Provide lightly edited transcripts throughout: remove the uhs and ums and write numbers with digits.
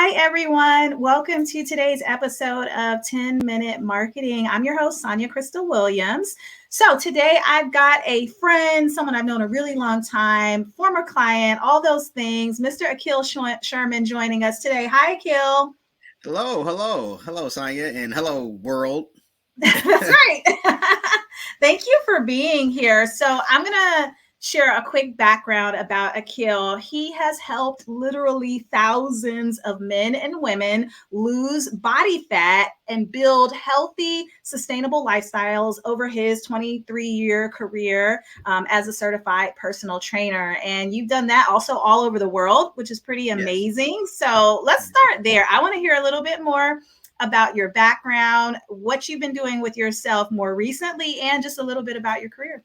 Hi, everyone. Welcome to today's episode of 10 Minute Marketing. I'm your host, Sonja Crystal Williams. So today I've got a friend, someone I've known a really long time, former client, all those things, Mr. Akil Sherman joining us today. Hi, Akil. Hello, Sonja, and hello, world. That's right. Thank you for being here. So I'm going to share a quick background about Akil. He has helped literally thousands of men and women lose body fat and build healthy, sustainable lifestyles over his 23-year career as a certified personal trainer. And you've done that also all over the world, which is pretty Yes. amazing. So let's start there. I want to hear a little bit more about your background, what you've been doing with yourself more recently, and just a little bit about your career.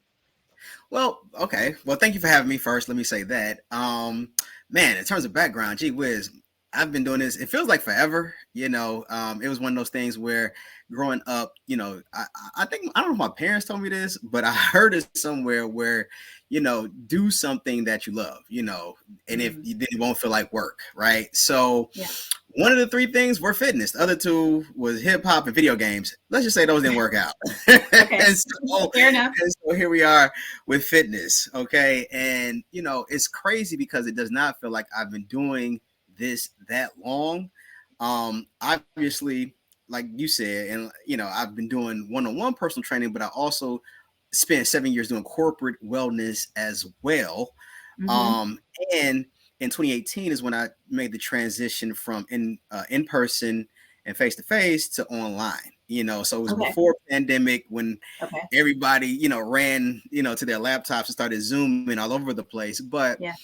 Well, okay. Well, thank you for having me first. Let me say that. Man, in terms of background, gee whiz, I've been doing this. It feels like forever. It was one of those things where growing up, I think, I don't know if my parents told me this, but I heard it somewhere where, do something that you love, and if you then it won't feel like work, right? So Yeah. one of the three things were fitness. The other two was hip hop and video games. Let's just say those didn't work out. Okay. Fair enough. And so here we are with fitness. Okay. And, it's crazy because it does not feel like I've been doing this that long. Obviously, like you said, and, I've been doing one-on-one personal training, but I also spent 7 years doing corporate wellness as well. Mm-hmm. And in 2018 is when I made the transition from in person and face to face to online. So it was Okay. before pandemic when Okay. everybody ran to their laptops and started zooming all over the place. But Yeah.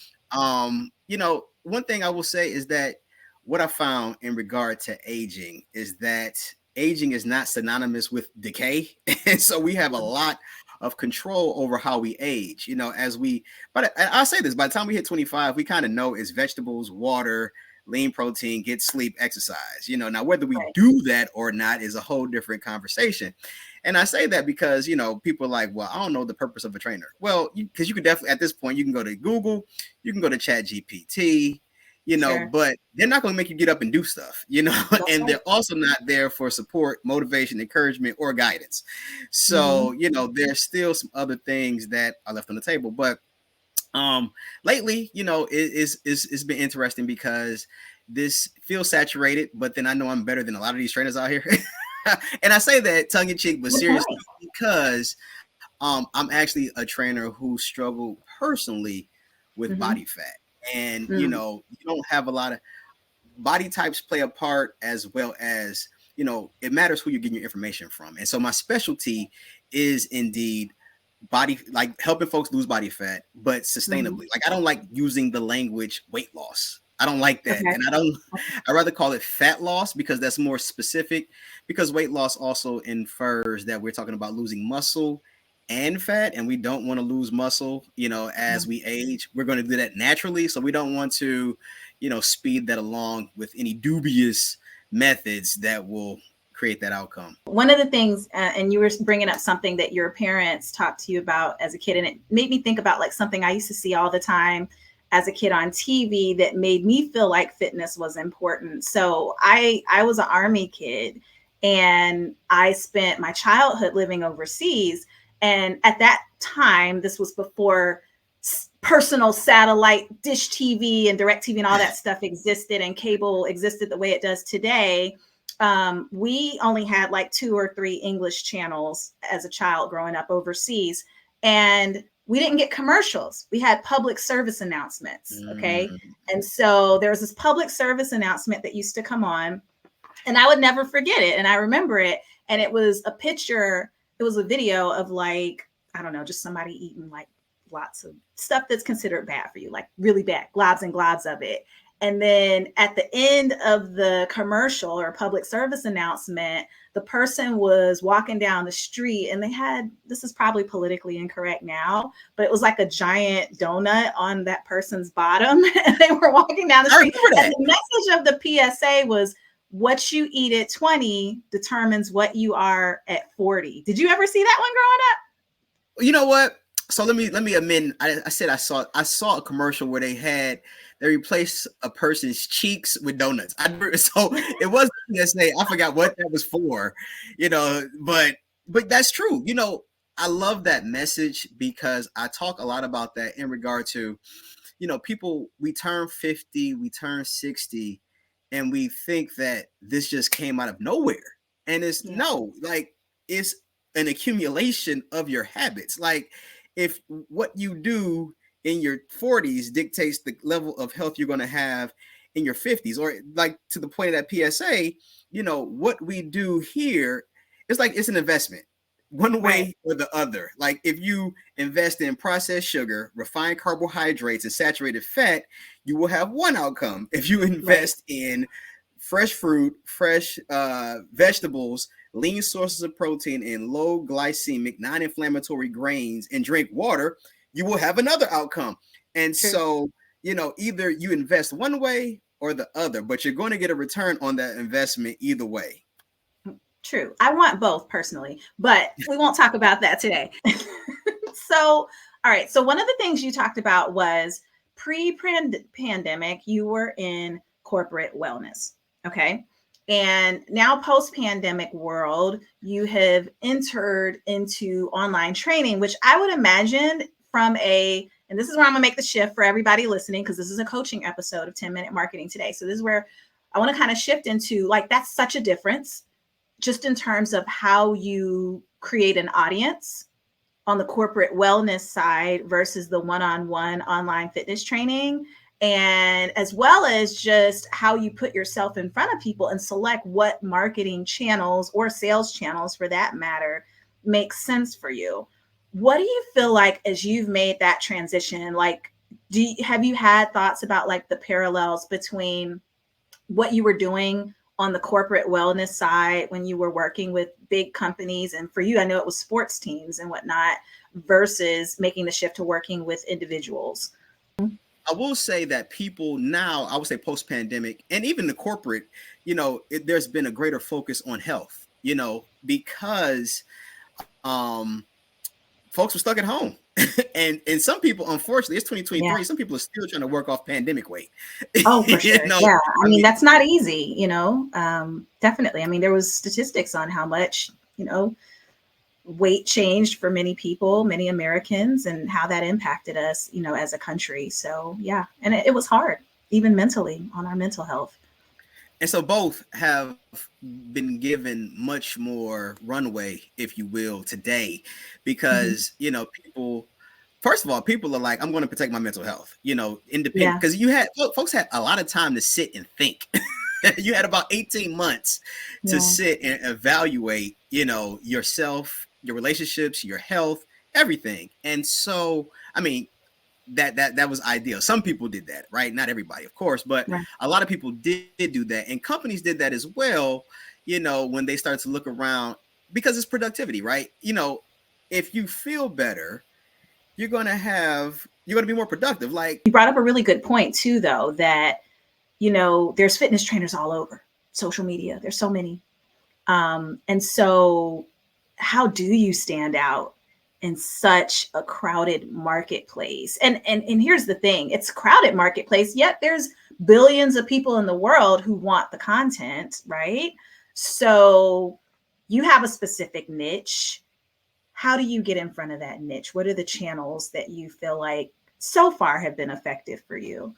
one thing I will say is that what I found in regard to aging is that aging is not synonymous with decay, and so we have a lot of control over how we age, but I'll say this, by the time we hit 25, we kind of know it's vegetables, water, lean protein, get sleep, exercise, now whether we Right. do that or not is a whole different conversation. And I say that because, people are like, well, I don't know the purpose of a trainer. Well, because you can definitely, at this point, you can go to Google, you can go to Chat GPT, Sure. but they're not going to make you get up and do stuff, That's and right. they're also not there for support, motivation, encouragement, or guidance. Mm-hmm. So, there's still some other things that are left on the table. But lately, it's been interesting because this feels saturated, but then I know I'm better than a lot of these trainers out here. And I say that tongue in cheek, but Good seriously, point. because I'm actually a trainer who struggled personally with Mm-hmm. body fat. And, Mm. you don't have a lot of body types play a part, as well as, it matters who you're getting your information from. And so my specialty is indeed body, like helping folks lose body fat, but Mm-hmm. sustainably. Like I don't like using the language weight loss. I don't like that. Okay. And I rather call it fat loss because that's more specific, because weight loss also infers that we're talking about losing muscle and fat, and we don't want to lose muscle, Yeah. as we age. We're going to do that naturally. So we don't want to, speed that along with any dubious methods that will create that outcome. One of the things, and you were bringing up something that your parents talked to you about as a kid, and it made me think about like something I used to see all the time as a kid on TV that made me feel like fitness was important. So I was an army kid, and I spent my childhood living overseas. And at that time, this was before personal satellite dish TV and direct TV and all that stuff existed, and cable existed the way it does today. We only had like 2 or 3 English channels as a child growing up overseas. And we didn't get commercials. We had public service announcements. Okay. Mm. And so there was this public service announcement that used to come on, and I would never forget it. And I remember it. And it was a picture, it was a video of like, I don't know, just somebody eating like lots of stuff that's considered bad for you, like really bad, globs and globs of it. And then at the end of the commercial or public service announcement, the person was walking down the street, and they had, this is probably politically incorrect now, but it was like a giant donut on that person's bottom. And they were walking down the I street. remember And that. the message of the PSA was, what you eat at 20 determines what you are at 40. Did you ever see that one growing up? You know what? So let me amend. I said I saw a commercial where they had they replaced a person's cheeks with donuts. So it was PSA. I forgot what that was for, but that's true. I love that message because I talk a lot about that in regard to, people, we turn 50, we turn 60, and we think that this just came out of nowhere. And it's Yeah. no, like, it's an accumulation of your habits. Like, if what you do in your 40s dictates the level of health you're going to have in your 50s, or like to the point of that PSA, what we do here, it's like it's an investment one Right. way or the other. Like, if you invest in processed sugar, refined carbohydrates, and saturated fat, you will have one outcome. If you Right. invest in fresh fruit, fresh vegetables, lean sources of protein, and low glycemic, non-inflammatory grains, and drink water, you will have another outcome. And True. so, either you invest one way or the other, but you're going to get a return on that investment either way. True. I want both personally, but we won't talk about that today. So, all right. So, one of the things you talked about was pre-pandemic, you were in corporate wellness. Okay. And now, post pandemic world, you have entered into online training, which I would imagine and this is where I'm going to make the shift for everybody listening, because this is a coaching episode of 10-Minute Marketing Today. So, this is where I want to kind of shift into, like, that's such a difference just in terms of how you create an audience on the corporate wellness side versus the one-on-one online fitness training, and as well as just how you put yourself in front of people and select what marketing channels or sales channels for that matter make sense for you. What do you feel like as you've made that transition? Like, have you had thoughts about like the parallels between what you were doing on the corporate wellness side when you were working with big companies, and for you, I know it was sports teams and whatnot, versus making the shift to working with individuals? I will say that people now, I would say post pandemic, and even the corporate, there's been a greater focus on health, because um, folks were stuck at home. and some people, unfortunately, it's Yeah. 2023. Some people are still trying to work off pandemic weight. Oh, for you sure. know, Yeah. I I mean, mean, that's not easy, definitely. I mean, there was statistics on how much, weight changed for many people, many Americans, and how that impacted us, as a country. So, yeah. And it was hard, even mentally, on our mental health. and so both have been given much more runway, if you will, today, Mhm. because people. First of all, people are like, I'm going to protect my mental health, independent, Yeah. because folks had a lot of time to sit and think. You had about 18 months to Yeah. sit and evaluate, yourself, your relationships, your health, everything. And so, I mean, that was ideal. Some people did that, right? Not everybody, of course, but Right. a lot of people did do that, and companies did that as well. When they start to look around, because it's productivity, right? If you feel better, you're going to be more productive. Like, You brought up a really good point, too, though, that, there's fitness trainers all over social media. There's so many. And so, how do you stand out in such a crowded marketplace? And here's the thing: it's a crowded marketplace, yet there's billions of people in the world who want the content, right? So, you have a specific niche. How do you get in front of that niche? What are the channels that you feel like so far have been effective for you?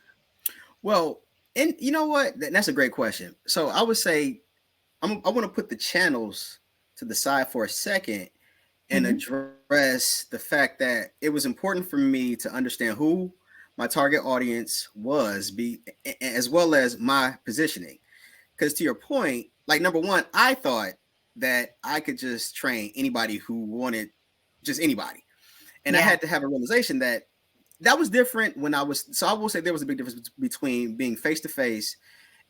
well, and you know what? That's a great question. So I would say I want to put the channels to the side for a second and Mm-hmm. address the fact that it was important for me to understand who my target audience was, as well as my positioning. Because to your point, like, number one, I thought that I could just train anybody who wanted, just anybody, and I Yeah. had to have a realization that was different when I was. So I will say there was a big difference between being face to face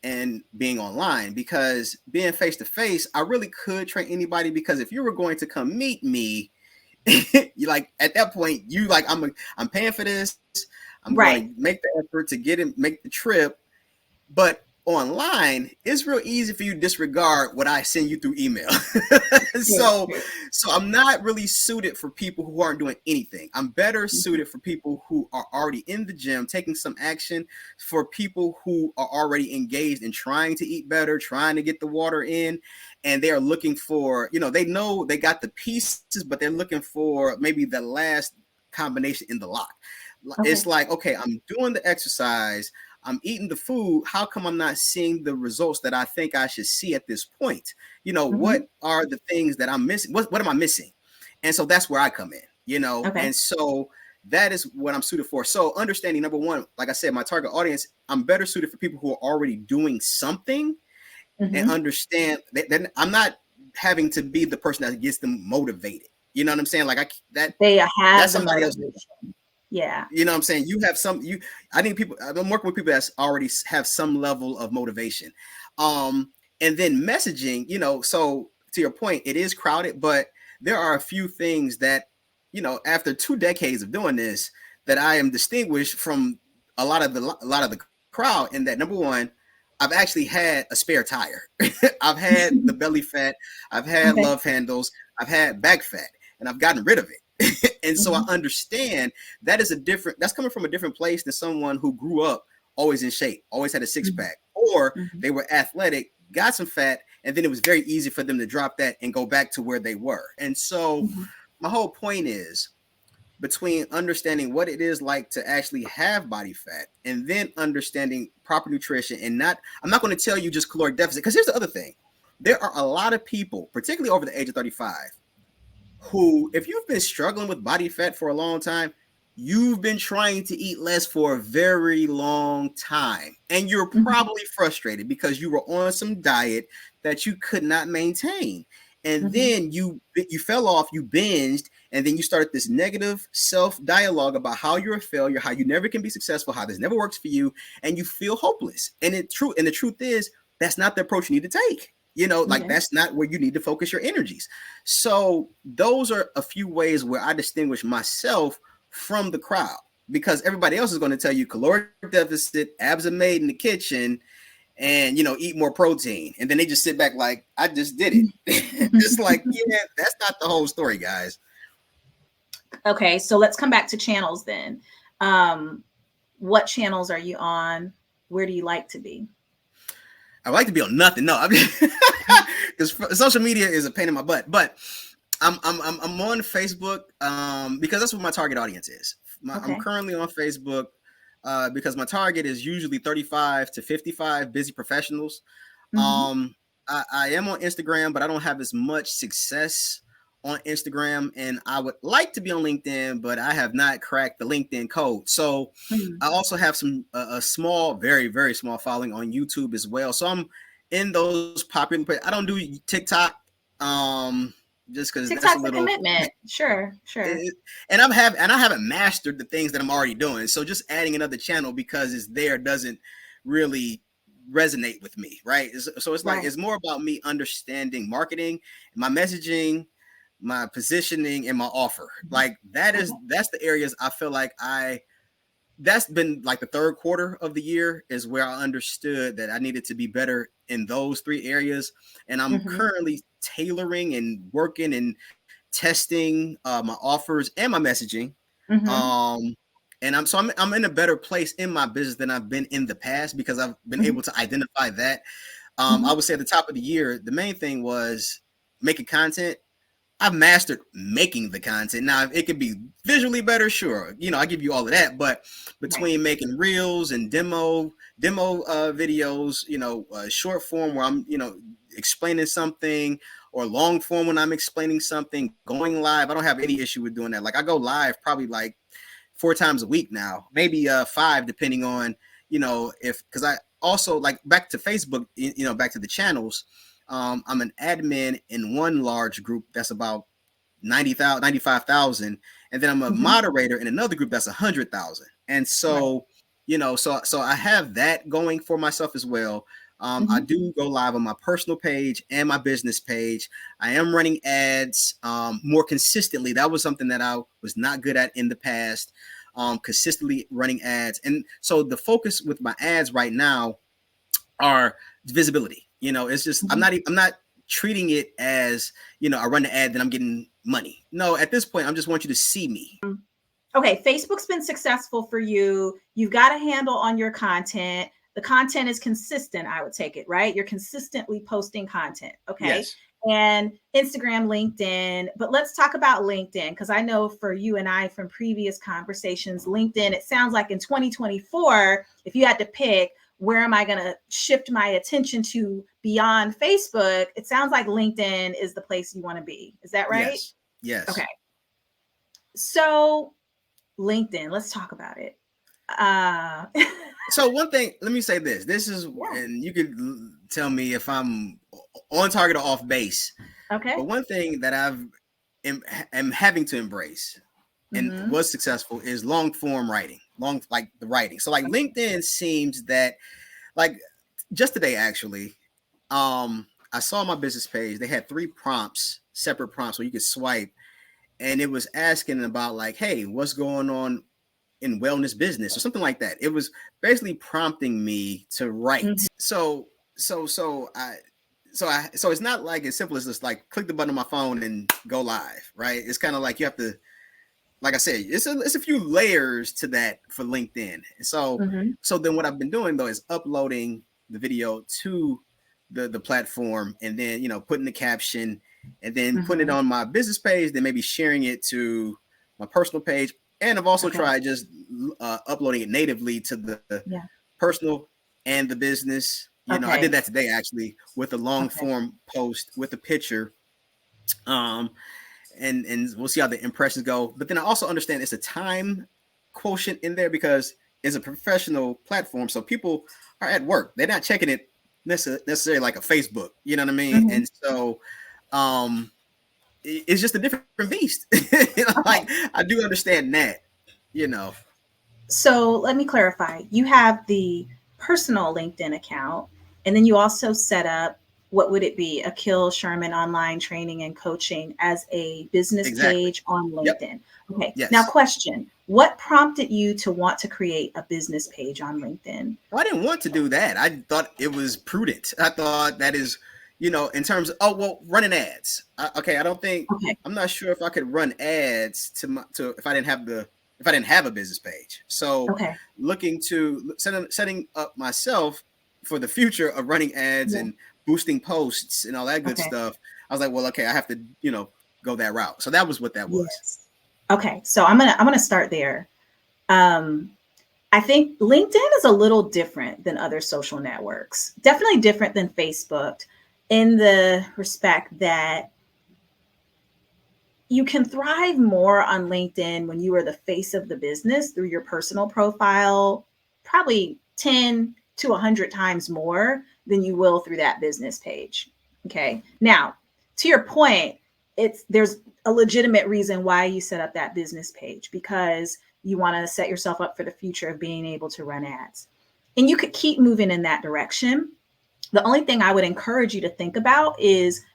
and being online, because being face to face, I really could train anybody, because if you were going to come meet me, you, like, at that point, you like, I'm paying for this. I'm going Right. to make the effort to make the trip. But online, it's real easy for you to disregard what I send you through email. True. so True. So I'm not really suited for people who aren't doing anything. I'm better Mhm. suited for people who are already in the gym, taking some action, for people who are already engaged in trying to eat better, trying to get the water in, and they are looking for, they know they got the pieces, but they're looking for maybe the last combination in the lock. It's Okay. like, okay, I'm doing the exercise, I'm eating the food. How come I'm not seeing the results that I think I should see at this point? Hmm. What are the things that I'm missing? What am I missing? And so that's where I come in. Okay. And so that is what I'm suited for. So understanding, number one, like I said, my target audience, I'm better suited for people who are already doing something and Hmm. understand that I'm not having to be the person that gets them motivated. You know what I'm saying? Like They that's have the somebody else. motivation. Yeah. You know what I'm saying? You have some you I think people I'm working with people that already have some level of motivation. And then messaging, so to your point, it is crowded, but there are a few things that, after 2 decades of doing this, that I am distinguished from a lot of the crowd in that, number one, I've actually had a spare tire. I've had the belly fat, I've had Okay. love handles, I've had back fat, and I've gotten rid of it. And so I Hmm. understand that's coming from a different place than someone who grew up always in shape, always had a six Hmm. pack, or Hmm. they were athletic, got some fat, and then it was very easy for them to drop that and go back to where they were. And so Hmm. my whole point is, between understanding what it is like to actually have body fat and then understanding proper nutrition, and I'm not going to tell you just caloric deficit, because here's the other thing. There are a lot of people, particularly over the age of 35, who, if you've been struggling with body fat for a long time, you've been trying to eat less for a very long time. And you're Hmm. probably frustrated because you were on some diet that you could not maintain. And Hmm. then you fell off, you binged, and then you started this negative self-dialogue about how you're a failure, how you never can be successful, how this never works for you, and you feel hopeless. And the truth is, that's not the approach you need to take. Like, Okay. that's not where you need to focus your energies. So those are a few ways where I distinguish myself from the crowd, because everybody else is going to tell you caloric deficit, abs are made in the kitchen, and eat more protein, and then they just sit back like, I just did it. It's like, yeah, that's not the whole story, guys. Okay. So let's come back to channels then. Um, what channels are you on? Where do you like to be? I like to be on nothing. No, I mean, because social media is a pain in my butt. But I'm on Facebook, because that's what my target audience is. I'm Okay. currently on Facebook, because my target is usually 35 to 55 busy professionals. Hmm. Um, I am on Instagram, but I don't have as much success on Instagram, and I would like to be on LinkedIn, but I have not cracked the LinkedIn code. So Hmm. I also have a small, very very small following on YouTube as well. So I'm in those popular. I don't do TikTok, um, just because that's a TikTok's a little. commitment. Sure. Sure. It, and I haven't mastered the things that I'm already doing. So just adding another channel because it's there doesn't really resonate with me, right? So it's like, Right. it's more about me understanding marketing, my messaging, my positioning, and my offer. Mhm. Like, Okay. that's the areas I feel like that's been like the third quarter of the year is where I understood that I needed to be better in those three areas. And I'm Hmm. currently tailoring and working and testing my offers and my messaging. Hmm. Um, and I'm in a better place in my business than I've been in the past, because I've been able Hmm. to identify that. I Hmm. would say at the top of the year, the main thing was making content. I've mastered making the content. Now, if it could be visually better, sure, I give you all of that. But Right. between making reels and demo videos, short form where I'm, explaining something, or long form when I'm explaining something, going live, I don't have any issue with doing that. Like, I go live probably like 4 times a week now, maybe five, depending on, if, because I also, like, back to Facebook, back to the channels. I'm an admin in one large group that's about 90,000, 95,000, and then I'm a Hmm. moderator in another group that's 100,000. And Right. so, so I have that going for myself as well. I Hmm. do go live on my personal page and my business page. I am running ads more consistently. That was something that I was not good at in the past. Consistently running ads, and so the focus with my ads right now are visibility. It's just, Hmm. I'm not treating it as, I run the ad, then I'm getting money. No, at this point, I just want you to see me. Okay, Facebook's been successful for you. You've got a handle on your content. The content is consistent, I would take it, right? You're consistently posting content, okay? Yes. And Instagram, LinkedIn, but let's talk about LinkedIn, because I know for you and I from previous conversations, LinkedIn, it sounds like in 2024, if you had to pick, where am I going to shift my attention to beyond Facebook? It sounds like LinkedIn is the place you want to be. Is that right? Yes. Yes. Okay. So LinkedIn, let's talk about it. So one thing, let me say this. This is, and you can tell me if I'm on target or off base. Okay. But one thing that am having to embrace and was successful is long form writing, like the writing. So like LinkedIn seems that, like just today actually, I saw my business page. They had 3 separate prompts where you could swipe, and it was asking about like, hey, what's going on in wellness business or something like that. It was basically prompting me to write. So it's not like as simple as just like click the button on my phone and go live, right? It's kind of like you have to, like I said, it's a few layers to that for LinkedIn. So then what I've been doing though is uploading the video to the platform, and then putting the caption, and then putting it on my business page, then maybe sharing it to my personal page. And I've also tried just uploading it natively to the personal and the business. I did that today actually with a long form post with a picture. And we'll see how the impressions go. But then I also understand it's a time quotient in there because it's a professional platform. So people are at work. They're not checking it necessarily like a Facebook. You know what I mean? And so it's just a different beast. Like I do understand that, So let me clarify. You have the personal LinkedIn account, and then you also set up, what would it be? Akil Sherman Online Training and Coaching as a business page on LinkedIn. Yep. Okay. Yes. Now question, what prompted you to want to create a business page on LinkedIn? Well, I didn't want to do that. I thought it was prudent. I thought that is, in terms of, running ads. I don't think, I'm not sure if I could run ads to if I didn't have a business page. So looking to setting up myself for the future of running ads and boosting posts and all that good stuff. I was like, well, I have to, go that route. So that was what that was. Yes. Okay. So I'm going to start there. I think LinkedIn is a little different than other social networks, definitely different than Facebook in the respect that you can thrive more on LinkedIn when you are the face of the business through your personal profile, probably 10 to 100 times more than you will through that business page. Okay. Now, to your point, there's a legitimate reason why you set up that business page, because you want to set yourself up for the future of being able to run ads. And you could keep moving in that direction. The only thing I would encourage you to think about is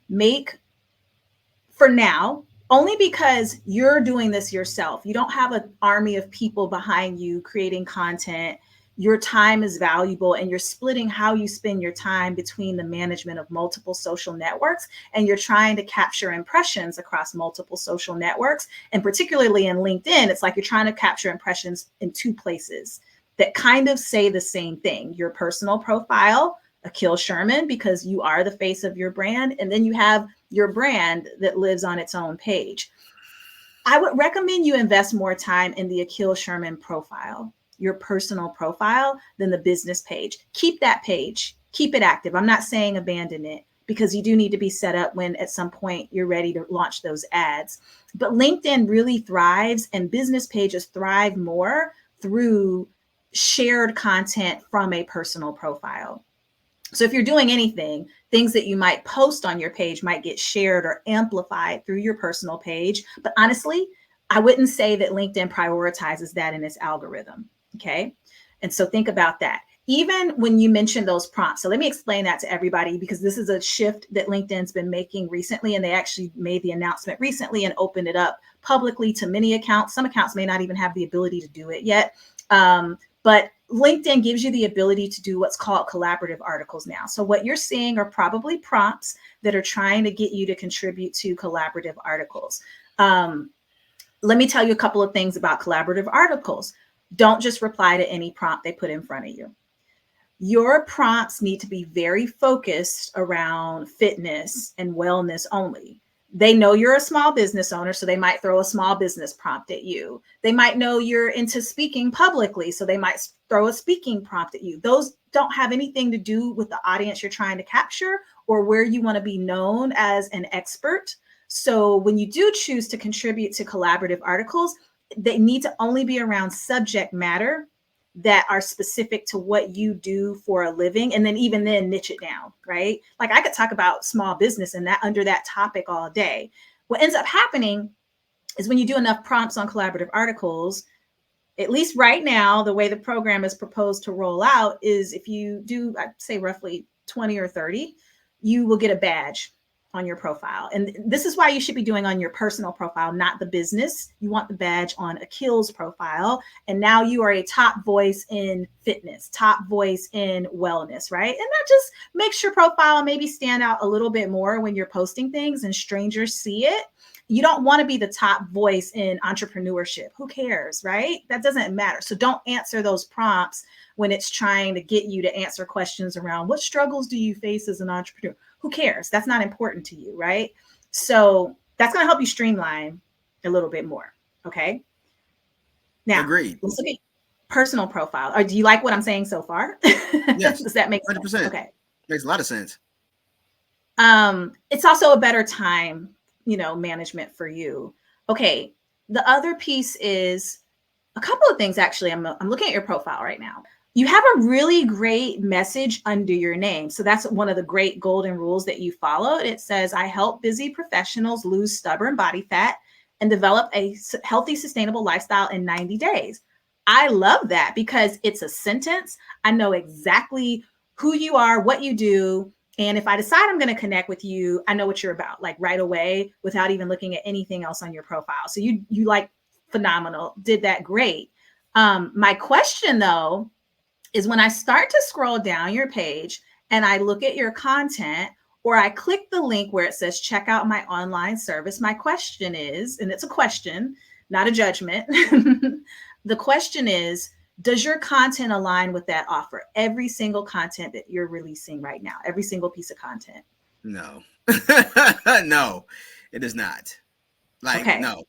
for now, only because you're doing this yourself. You don't have an army of people behind you creating content. Your time is valuable, and you're splitting how you spend your time between the management of multiple social networks, and you're trying to capture impressions across multiple social networks. And particularly in LinkedIn, it's like you're trying to capture impressions in 2 places that kind of say the same thing. Your personal profile, Akil Sherman, because you are the face of your brand, and then you have your brand that lives on its own page. I would recommend you invest more time in the Akil Sherman profile, your personal profile, than the business page. Keep that page, keep it active. I'm not saying abandon it, because you do need to be set up when at some point you're ready to launch those ads. But LinkedIn really thrives, and business pages thrive more through shared content from a personal profile. So if you're doing anything, things that you might post on your page might get shared or amplified through your personal page. But honestly, I wouldn't say that LinkedIn prioritizes that in its algorithm. Okay. And so think about that. Even when you mention those prompts. So let me explain that to everybody, because this is a shift that LinkedIn's been making recently. And they actually made the announcement recently and opened it up publicly to many accounts. Some accounts may not even have the ability to do it yet. But LinkedIn gives you the ability to do what's called collaborative articles now. So what you're seeing are probably prompts that are trying to get you to contribute to collaborative articles. Let me tell you a couple of things about collaborative articles. Don't just reply to any prompt they put in front of you. Your prompts need to be very focused around fitness and wellness only. They know you're a small business owner, so they might throw a small business prompt at you. They might know you're into speaking publicly, so they might throw a speaking prompt at you. Those don't have anything to do with the audience you're trying to capture or where you want to be known as an expert. So when you do choose to contribute to collaborative articles, they need to only be around subject matter that are specific to what you do for a living, and then even then niche it down, right? Like I could talk about small business and that under that topic all day. What ends up happening is when you do enough prompts on collaborative articles, at least right now, the way the program is proposed to roll out is if you do, I'd say roughly 20 or 30, you will get a badge on your profile. And this is why you should be doing on your personal profile, not the business. You want the badge on Akil's profile. And now you are a top voice in fitness, top voice in wellness, right? And that just makes your profile maybe stand out a little bit more when you're posting things and strangers see it. You don't want to be the top voice in entrepreneurship. Who cares, right? That doesn't matter. So don't answer those prompts when it's trying to get you to answer questions around what struggles do you face as an entrepreneur? Who cares? That's not important to you, right? So that's going to help you streamline a little bit more. Okay. Now, Agreed. let's look at personal profile. Or do you like what I'm saying so far? Yes. Does that make 100%. sense? Okay. Makes a lot of sense. It's also a better time, management for you. Okay. The other piece is a couple of things. Actually, I'm looking at your profile right now. You have a really great message under your name. So that's one of the great golden rules that you followed. It says, I help busy professionals lose stubborn body fat and develop a healthy, sustainable lifestyle in 90 days. I love that because it's a sentence. I know exactly who you are, what you do. And if I decide I'm going to connect with you, I know what you're about, like right away without even looking at anything else on your profile. So you like phenomenal, did that great. My question though, is when I start to scroll down your page and I look at your content or I click the link where it says check out my online service, my question is, and it's a question, not a judgment. The question is, does your content align with that offer? Every single content that you're releasing right now, every single piece of content. No, no, it is not. Like, okay. No.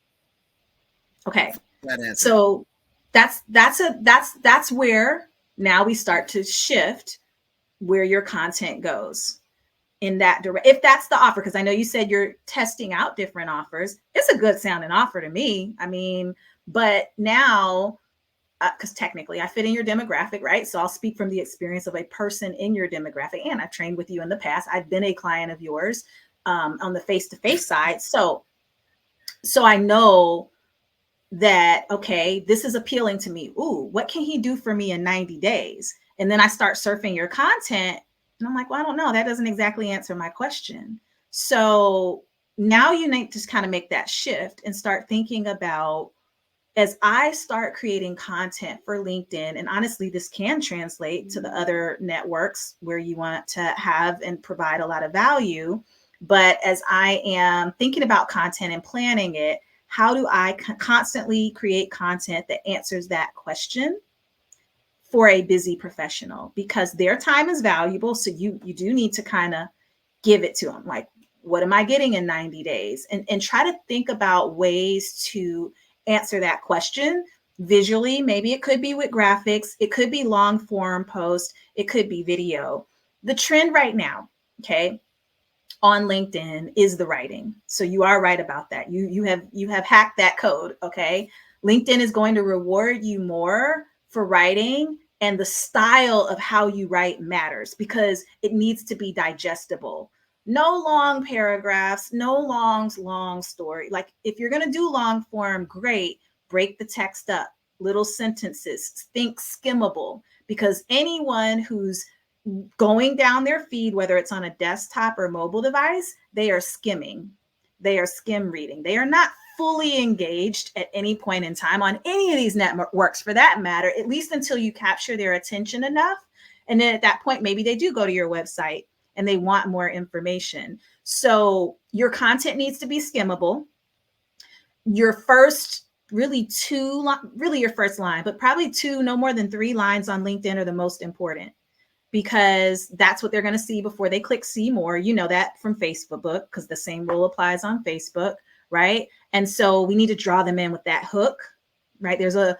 Okay. That answer. So that's where now we start to shift where your content goes in that direction. If that's the offer, because I know you said you're testing out different offers. It's a good sounding offer to me. I mean, but now, because technically I fit in your demographic, right? So I'll speak from the experience of a person in your demographic. And I've trained with you in the past. I've been a client of yours on the face-to-face side. So I know that, okay, this is appealing to me. Ooh, what can he do for me in 90 days? And then I start surfing your content and I'm like, well, I don't know. That doesn't exactly answer my question. So now you need to kind of make that shift and start thinking about, as I start creating content for LinkedIn, and honestly, this can translate to the other networks where you want to have and provide a lot of value. But as I am thinking about content and planning it, how do I constantly create content that answers that question for a busy professional? Because their time is valuable. So you do need to kind of give it to them. Like, what am I getting in 90 days? And try to think about ways to answer that question visually. Maybe it could be with graphics. It could be long form post. It could be video. The trend right now, okay, on LinkedIn is the writing. So you are right about that. You have hacked that code. Okay. LinkedIn is going to reward you more for writing, and the style of how you write matters because it needs to be digestible. No long paragraphs, no long story. Like if you're going to do long form, great, break the text up, little sentences, think skimmable, because anyone who's going down their feed, whether it's on a desktop or mobile device, they are skimming. they are skim reading. They are not fully engaged at any point in time on any of these networks for that matter, at least until you capture their attention enough. And then at that point, maybe they do go to your website and they want more information. So your content needs to be skimmable. Your first really your first line, but probably two, no more than 3 lines on LinkedIn are the most important, because that's what they're going to see before they click see more. You know that from Facebook, because the same rule applies on Facebook, right? And so we need to draw them in with that hook, right? There's a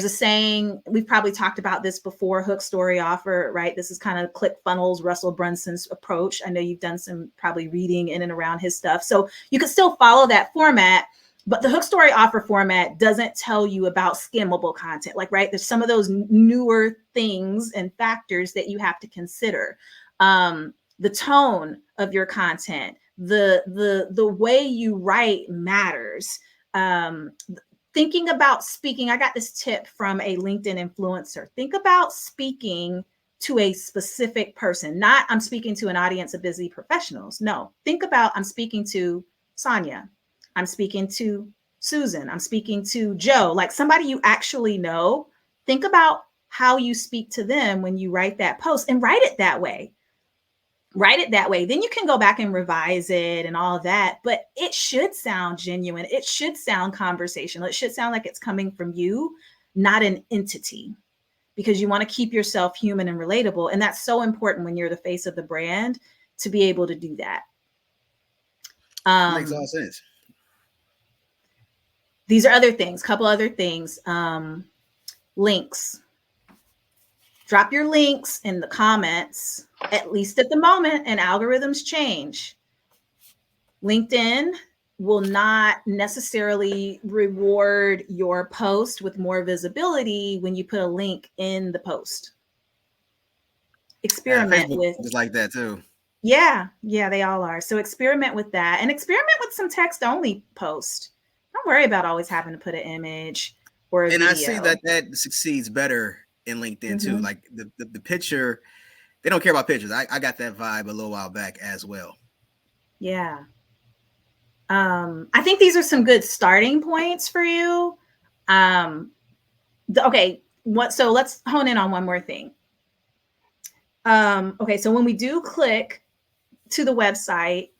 saying, we've probably talked about this before, hook, story, offer, right? This is kind of ClickFunnels, Russell Brunson's approach. I know you've done some probably reading in and around his stuff. So you can still follow that format, but the hook, story, offer format doesn't tell you about skimmable content. Like, right, there's some of those newer things and factors that you have to consider. The tone of your content, the way you write matters. Thinking about speaking, I got this tip from a LinkedIn influencer. Think about speaking to a specific person, not I'm speaking to an audience of busy professionals. No, think about I'm speaking to Sonja. I'm speaking to Susan. I'm speaking to Joe, like somebody you actually know. Think about how you speak to them when you write that post, and write it that way. Write it that way. Then you can go back and revise it and all of that, but it should sound genuine. It should sound conversational. It should sound like it's coming from you, not an entity, because you want to keep yourself human and relatable. And that's so important when you're the face of the brand, to be able to do that. Makes all sense. These are other things, couple other things. Links. Drop your links in the comments, at least at the moment, and algorithms change. LinkedIn will not necessarily reward your post with more visibility when you put a link in the post. Experiment with just like that too. Yeah, they all are. So experiment with that, and experiment with some text only post. Don't worry about always having to put an image or a video. I see that succeeds better in LinkedIn too. Like the picture, they don't care about pictures. I got that vibe a little while back as well. Yeah. I think these are some good starting points for you. Okay. So let's hone in on one more thing. Okay. So when we do click to the website,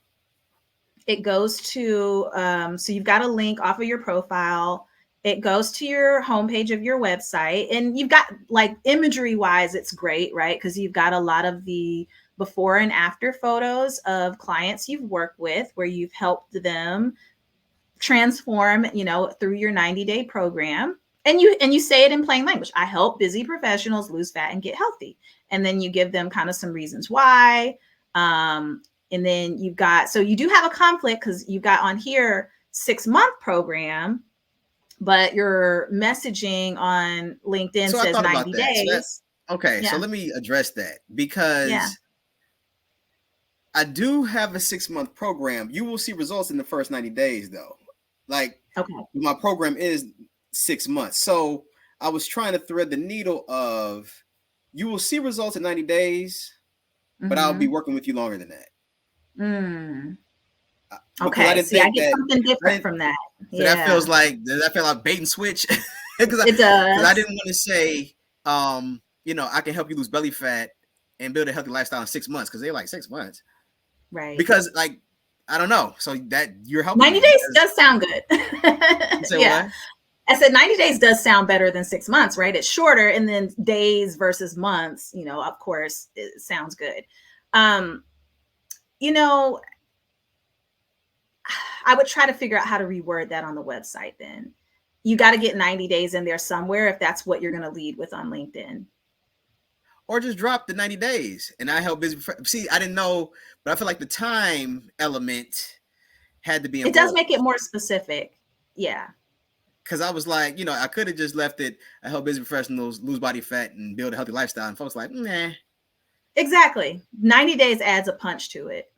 it goes to, so you've got a link off of your profile. It goes to your homepage of your website, and you've got, like, imagery wise, it's great, right? Because you've got a lot of the before and after photos of clients you've worked with, where you've helped them transform, through your 90-day program. And you say it in plain language. I help busy professionals lose fat and get healthy. And then you give them kind of some reasons why. And then you've got, so you do have a conflict, because you've got on here 6-month program, but your messaging on LinkedIn says 90 days. So let me address that, because I do have a 6-month program. You will see results in the first 90 days though. Like, my program is 6 months. So I was trying to thread the needle of, you will see results in 90 days, but I'll be working with you longer than that. Okay, I get something different from that. So that feels like bait and switch. Because it does. I didn't want to say, I can help you lose belly fat and build a healthy lifestyle in 6 months, because they're like 6 months, right? Because, like, I don't know. So that you're helping. 90 days does sound good. What? I said 90 days does sound better than 6 months, right? It's shorter, and then days versus months, of course, it sounds good. I would try to figure out how to reword that on the website. Then you got to get 90 days in there somewhere, if that's what you're going to lead with on LinkedIn. Or just drop the 90 days and I help busy. See, I didn't know, but I feel like the time element had to be involved. It does make it more specific. Yeah. Because I was like, I could have just left it, I help busy professionals lose body fat and build a healthy lifestyle. And folks like, nah. Exactly. 90 days adds a punch to it.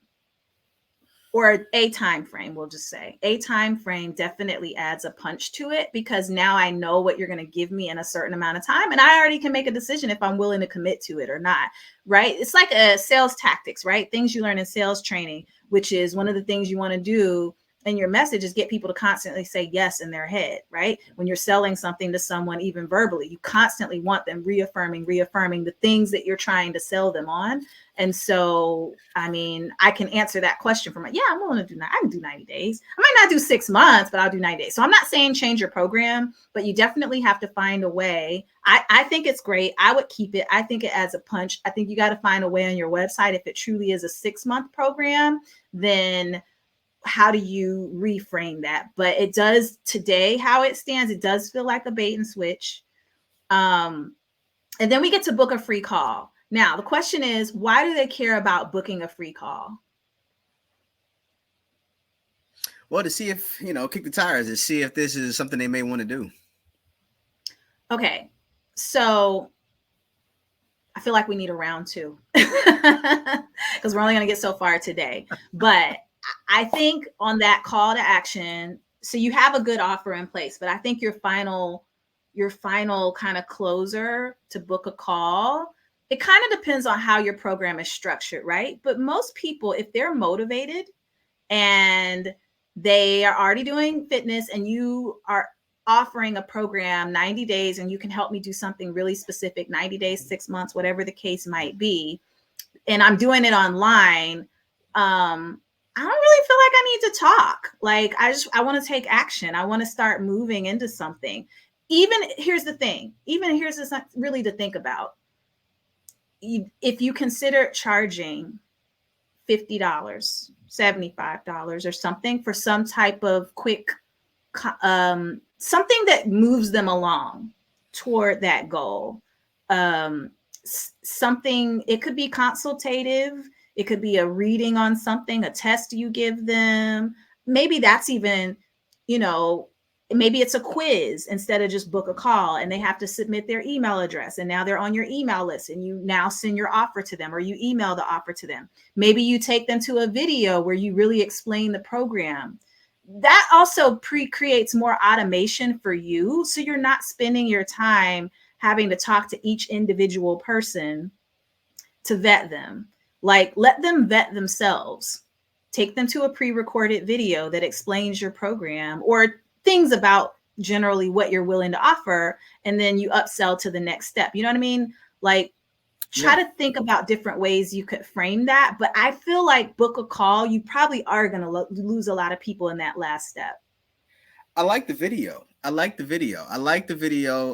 Or a time frame, we'll just say. A time frame definitely adds a punch to it, because now I know what you're going to give me in a certain amount of time, and I already can make a decision if I'm willing to commit to it or not, right? It's like a sales tactics, right? Things you learn in sales training, which is one of the things you want to do and your message is get people to constantly say yes in their head, right? When you're selling something to someone, even verbally, you constantly want them reaffirming the things that you're trying to sell them on. And so, I mean, I can answer that question from, yeah, I'm willing to do, I can do 90 days. I might not do 6 months, but I'll do 90 days. So I'm not saying change your program, but you definitely have to find a way. I think it's great. I would keep it. I think it adds a punch. I think you got to find a way on your website. If it truly is a 6-month program, then how do you reframe that? But it does today, how it stands, it does feel like a bait and switch. And then we get to book a free call. Now, the question is, why do they care about booking a free call? Well, to see if, kick the tires, to see if this is something they may want to do. Okay. So I feel like we need a round 2 because we're only going to get so far today. But I think on that call to action, so you have a good offer in place, but I think your final kind of closer to book a call, it kind of depends on how your program is structured, right? But most people, if they're motivated and they are already doing fitness and you are offering a program 90 days and you can help me do something really specific, 90 days, 6 months, whatever the case might be, and I'm doing it online, I don't really feel like I need to talk. Like I want to take action. I want to start moving into something. Even here's the thing, even here's this really to think about. If you consider charging $50, $75 or something for some type of quick something that moves them along toward that goal. Something, it could be consultative, it could be a reading on something, a test you give them. Maybe that's even, maybe it's a quiz instead of just book a call and they have to submit their email address and now they're on your email list and you now send your offer to them or you email the offer to them. Maybe you take them to a video where you really explain the program. That also creates more automation for you. So you're not spending your time having to talk to each individual person to vet them. Like, let them vet themselves. Take them to a pre-recorded video that explains your program or things about generally what you're willing to offer. And then you upsell to the next step. You know what I mean? Like, try to think about different ways you could frame that. But I feel like book a call, you probably are going to lose a lot of people in that last step. I like the video. I like the video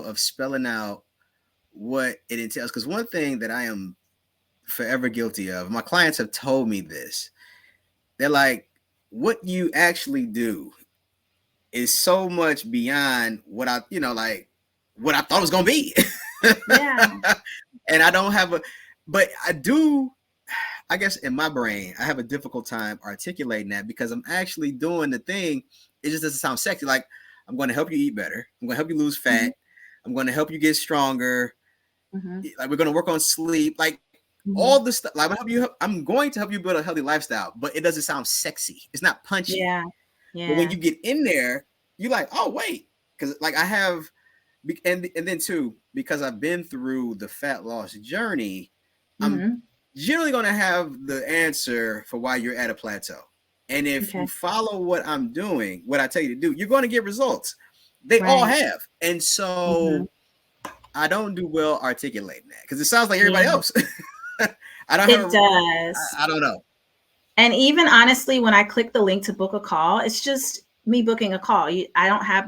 of spelling out what it entails. Because one thing that I am forever guilty of, my clients have told me this. They're like, what you actually do is so much beyond what I, what I thought it was going to be. Yeah. And I don't have but I do, I guess in my brain, I have a difficult time articulating that because I'm actually doing the thing. It just doesn't sound sexy. Like, I'm going to help you eat better. I'm going to help you lose fat. Mm-hmm. I'm going to help you get stronger. Mm-hmm. Like, we're going to work on sleep. Like, all this stuff. Like, I'm going to help you build a healthy lifestyle, but it doesn't sound sexy. It's not punchy. Yeah. But when you get in there, you're like, oh, wait. Because, like, I have, and then, too, because I've been through the fat loss journey, I'm generally going to have the answer for why you're at a plateau. And if you follow what I'm doing, what I tell you to do, you're going to get results. They all have. And so I don't do well articulating that because it sounds like everybody else. I don't know. And even honestly, when I click the link to book a call, it's just me booking a call.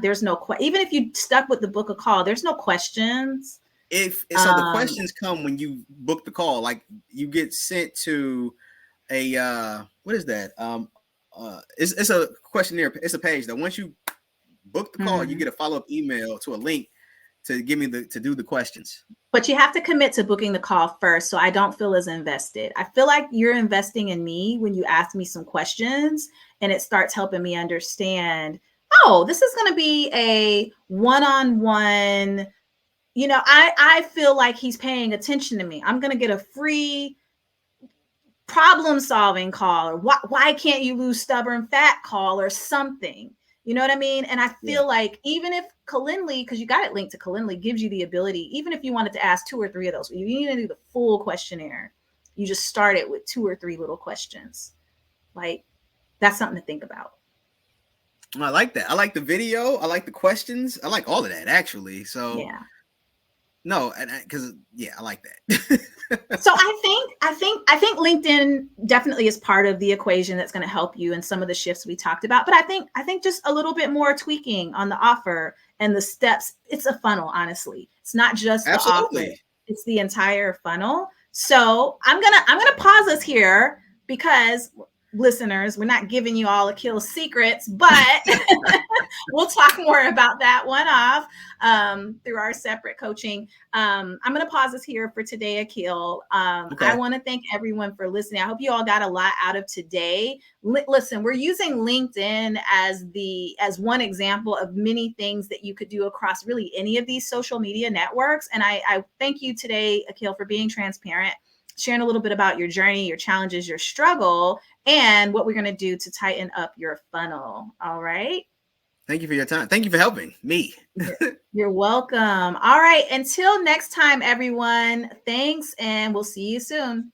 There's no, even if you stuck with the book a call, there's no questions. So the questions come when you book the call. Like, you get sent to a what is that? It's a questionnaire. It's a page that once you book the call, you get a follow-up email to a link to give me to do the questions. But you have to commit to booking the call first, so I don't feel as invested. I feel like you're investing in me when you ask me some questions and it starts helping me understand, oh, this is going to be a one-on-one. I feel like he's paying attention to me. I'm going to get a free problem solving call, or why can't you lose stubborn fat call or something. You know what I mean? And I feel like even if Calendly, because you got it linked to Calendly, gives you the ability, even if you wanted to ask 2 or 3 of those, you need to do the full questionnaire. You just start it with 2 or 3 little questions. Like, that's something to think about. I like that. I like the video. I like the questions. I like all of that actually. So Yeah. no, and because yeah, I like that. So I think LinkedIn definitely is part of the equation that's going to help you in some of the shifts we talked about. But I think just a little bit more tweaking on the offer and the steps. It's a funnel, honestly. It's not just the offer; Absolutely. it's the entire funnel. So I'm gonna pause us here because listeners, we're not giving you all Akil's secrets, but we'll talk more about that one off through our separate coaching. I'm going to pause this here for today, Akil. I Okay. want to thank everyone for listening. I hope you all got a lot out of today. Listen, we're using LinkedIn as one example of many things that you could do across really any of these social media networks. And I thank you today, Akil, for being transparent, sharing a little bit about your journey, your challenges, your struggle, and what we're going to do to tighten up your funnel. All right. Thank you for your time. Thank you for helping me. You're welcome. All right. Until next time, everyone. Thanks, and we'll see you soon.